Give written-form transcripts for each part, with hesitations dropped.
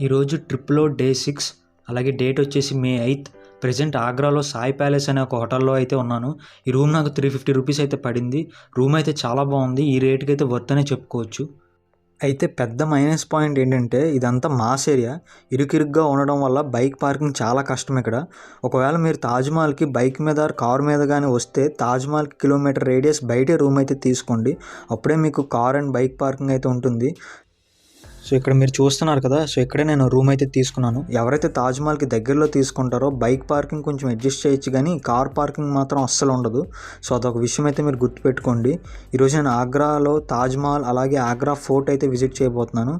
ఈరోజు ట్రిప్లో డే 6 అలాగే డేట్ వచ్చేసి మే 8. ప్రెజెంట్ ఆగ్రాలో సాయి ప్యాలెస్ అనే ఒక హోటల్లో అయితే ఉన్నాను. ఈ రూమ్ నాకు 350 రూపీస్ అయితే పడింది. రూమ్ అయితే చాలా బాగుంది. ఈ రేట్కి అయితే వర్త్ అనే చెప్పుకోవచ్చు. అయితే పెద్ద మైనస్ పాయింట్ ఏంటంటే ఇదంతా మాస్ ఏరియా, ఇరుకిరుగ్గా ఉండడం వల్ల బైక్ పార్కింగ్ చాలా కష్టం ఇక్కడ. ఒకవేళ మీరు తాజ్మహల్కి బైక్ మీద కారు మీద కానీ వస్తే తాజ్మహల్కి కిలోమీటర్ రేడియస్ బయటే రూమ్ అయితే తీసుకోండి. అప్పుడే మీకు కార్ అండ్ బైక్ పార్కింగ్ అయితే ఉంటుంది. సో ఇక్కడ మీరు చూస్తున్నారు కదా, సో ఇక్కడే నేను రూమ్ అయితే తీసుకున్నాను. ఎవరైతే తాజ్మహల్కి దగ్గరలో తీసుకుంటారో బైక్ పార్కింగ్ కొంచెం అడ్జస్ట్ చేయొచ్చు, కానీ కార్ పార్కింగ్ మాత్రం అస్సలు ఉండదు. సో అదొక విషయం అయితే మీరు గుర్తుపెట్టుకోండి. ఈరోజు నేను ఆగ్రాలో తాజ్మహల్ అలాగే ఆగ్రా ఫోర్ట్ అయితే విజిట్ చేయబోతున్నాను.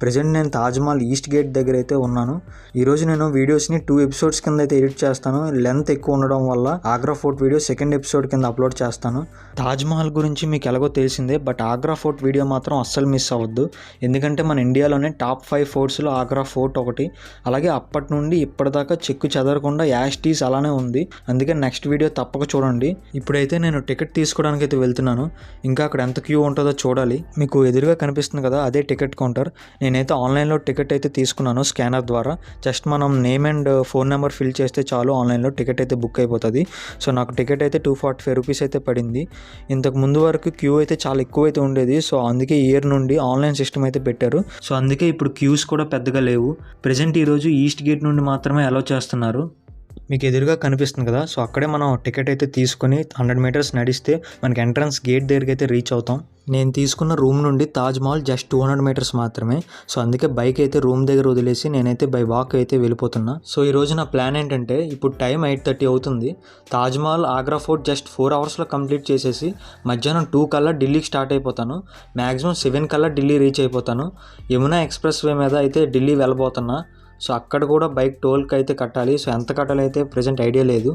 ప్రజెంట్ నేను తాజ్మహల్ ఈస్ట్ గేట్ దగ్గర అయితే ఉన్నాను. ఈరోజు నేను వీడియోస్ని 2 ఎపిసోడ్స్ కింద అయితే ఎడిట్ చేస్తాను. లెంత్ ఎక్కువ ఉండడం వల్ల Agra fort video second episode కింద అప్లోడ్ చేస్తాను. తాజ్మహల్ గురించి మీకు ఎలాగో తెలిసిందే, బట్ ఆగ్రా ఫోర్ట్ వీడియో మాత్రం అస్సలు మిస్ అవ్వద్దు. ఎందుకంటే మన ఇండియాలోనే టాప్ 5 ఫోర్ట్స్లో ఆగ్రా ఫోర్ట్ ఒకటి. అలాగే అప్పటి నుండి ఇప్పటిదాకా చెక్కు చెదరకుండా యాస్టీస్ అలానే ఉంది. అందుకే నెక్స్ట్ వీడియో తప్పక చూడండి. ఇప్పుడైతే నేను టికెట్ తీసుకోవడానికి అయితే వెళ్తున్నాను. ఇంకా అక్కడ ఎంత క్యూ ఉంటుందో చూడాలి. మీకు ఎదురుగా కనిపిస్తుంది కదా, అదే టికెట్ కౌంటర్. నేనైతే ఆన్లైన్లో టికెట్ అయితే తీసుకున్నాను స్కానర్ ద్వారా. జస్ట్ మనం name and phone number fill చేస్తే చాలు, ఆన్లైన్లో టికెట్ అయితే బుక్ అయిపోతుంది. సో నాకు టికెట్ అయితే 245 రూపీస్ అయితే పడింది. ఇంతకు ముందు వరకు క్యూ అయితే చాలా ఎక్కువ అయితే ఉండేది. సో అందుకే ఇయర్ నుండి ఆన్లైన్ సిస్టమ్ అయితే పెట్టారు. సో అందుకే ఇప్పుడు క్యూస్ కూడా పెద్దగా లేవు. ప్రజెంట్ ఈరోజు ఈస్ట్ గేట్ నుండి మాత్రమే అలౌ చేస్తున్నారు. మీకు ఎదురుగా కనిపిస్తుంది కదా, సో అక్కడే మనం టికెట్ అయితే తీసుకొని 100 మీటర్స్ నడిస్తే మనకి ఎంట్రన్స్ గేట్ దగ్గరికి అయితే రీచ్ అవుతాం. నేను తీసుకున్న రూమ్ నుండి తాజ్మహల్ జస్ట్ 200 మీటర్స్ మాత్రమే. సో అందుకే బైక్ అయితే రూమ్ దగ్గర వదిలేసి నేనైతే బై వాక్ అయితే వెళ్ళిపోతున్నా. సో ఈరోజు నా ప్లాన్ ఏంటంటే, ఇప్పుడు టైం 8:30 అవుతుంది. తాజ్మహల్ ఆగ్రా ఫోర్ట్ జస్ట్ 4 అవర్స్లో కంప్లీట్ చేసేసి మధ్యాహ్నం 2 కల్లా ఢిల్లీకి స్టార్ట్ అయిపోతాను. మ్యాక్సిమం 7 కల్లా ఢిల్లీ రీచ్ అయిపోతాను. యమునా ఎక్స్ప్రెస్ వే మీద అయితే ఢిల్లీ వెళ్ళబోతున్నా. సో అక్కడ కూడా బైక్ టోల్కి అయితే కట్టాలి. సో ఎంత కట్టాలి అయితే ప్రజెంట్ ఐడియా లేదు.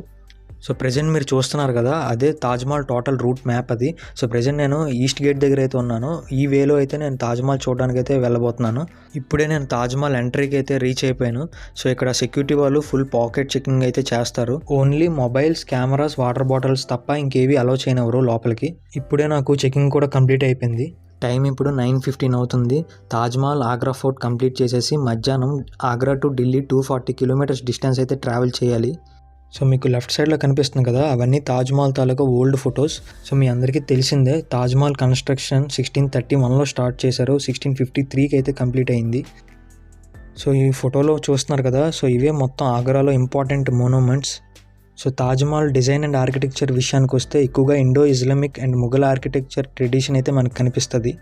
సో ప్రజెంట్ మీరు చూస్తున్నారు కదా, అదే తాజ్మహల్ టోటల్ రూట్ మ్యాప్ అది. సో ప్రజెంట్ నేను ఈస్ట్ గేట్ దగ్గర అయితే ఉన్నాను. ఈ వేలో అయితే నేను తాజ్మహల్ చూడడానికి అయితే వెళ్ళబోతున్నాను. ఇప్పుడే నేను తాజ్మహల్ ఎంట్రీకి అయితే రీచ్ అయిపోయాను. సో ఇక్కడ సెక్యూరిటీ వాళ్ళు ఫుల్ పాకెట్ చెకింగ్ అయితే చేస్తారు. Only mobiles, cameras, water bottles తప్ప ఇంకేవి అలౌ చేయనివ్వరు లోపలికి. ఇప్పుడే నాకు చెకింగ్ కూడా కంప్లీట్ అయిపోయింది. టైం ఇప్పుడు 9:15 అవుతుంది. తాజ్మహల్ ఆగ్రా ఫోర్ట్ కంప్లీట్ చేసేసి మధ్యాహ్నం Agra to Delhi 240 kilometres distance అయితే ట్రావెల్ చేయాలి. సో మీకు లెఫ్ట్ సైడ్లో కనిపిస్తుంది కదా, అవన్నీ తాజ్మహల్ తాలూకా ఓల్డ్ ఫొటోస్. సో మీ అందరికీ తెలిసిందే, తాజ్మహల్ కన్స్ట్రక్షన్ 1631లో స్టార్ట్ చేశారు. 1653కి అయితే కంప్లీట్ అయింది. సో ఈ ఫోటోలో చూస్తున్నారు కదా, సో ఇవే మొత్తం ఆగ్రాలో important monuments. So Taj Mahal design and architecture విషయానికి వస్తే ఎక్కువగా Indo Islamic and Mughal architecture tradition అయితే మనకు కనిపిస్తుంది.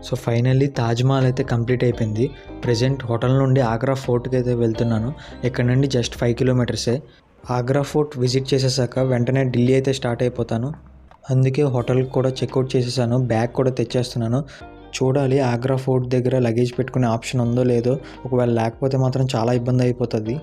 సో ఫైనల్లీ తాజ్మహల్ అయితే కంప్లీట్ అయిపోయింది. ప్రజెంట్ హోటల్ నుండి ఆగ్రా ఫోర్ట్కి అయితే వెళ్తున్నాను. ఇక్కడ నుండి జస్ట్ 5 కిలోమీటర్సే. ఆగ్రా ఫోర్ట్ విజిట్ చేసేసాక వెంటనే ఢిల్లీ అయితే స్టార్ట్ అయిపోతాను. అందుకే హోటల్కి కూడా చెక్అవుట్ చేసేసాను. బ్యాగ్ కూడా తెచ్చేస్తున్నాను. చూడాలి ఆగ్రా ఫోర్ట్ దగ్గర లగేజ్ పెట్టుకునే ఆప్షన్ ఉందో లేదో. ఒకవేళ లేకపోతే మాత్రం చాలా ఇబ్బంది అయిపోతుంది.